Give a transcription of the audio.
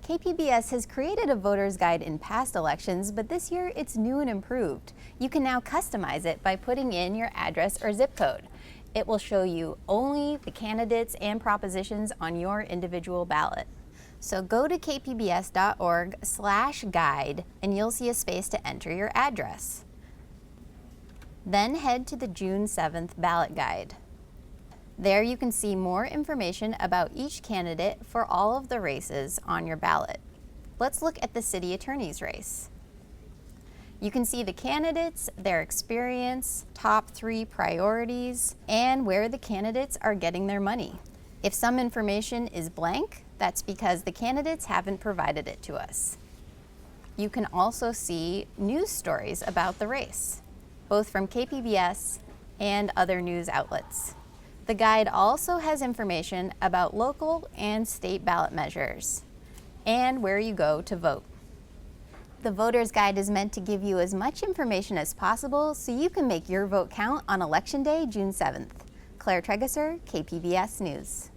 KPBS has created a voter's guide in past elections, but this year it's new and improved. You can now customize it by putting in your address or zip code. It will show you only the candidates and propositions on your individual ballot. So go to kpbs.org/guide and you'll see a space to enter your address. Then head to the June 7th ballot guide. There you can see more information about each candidate for all of the races on your ballot. Let's look at the city attorney's race. You can see the candidates, their experience, top 3 priorities, and where the candidates are getting their money. If some information is blank, that's because the candidates haven't provided it to us. You can also see news stories about the race, both from KPBS and other news outlets. The guide also has information about local and state ballot measures and where you go to vote. The voter's guide is meant to give you as much information as possible so you can make your vote count on Election Day, June 7th. Claire Trageser, KPBS News.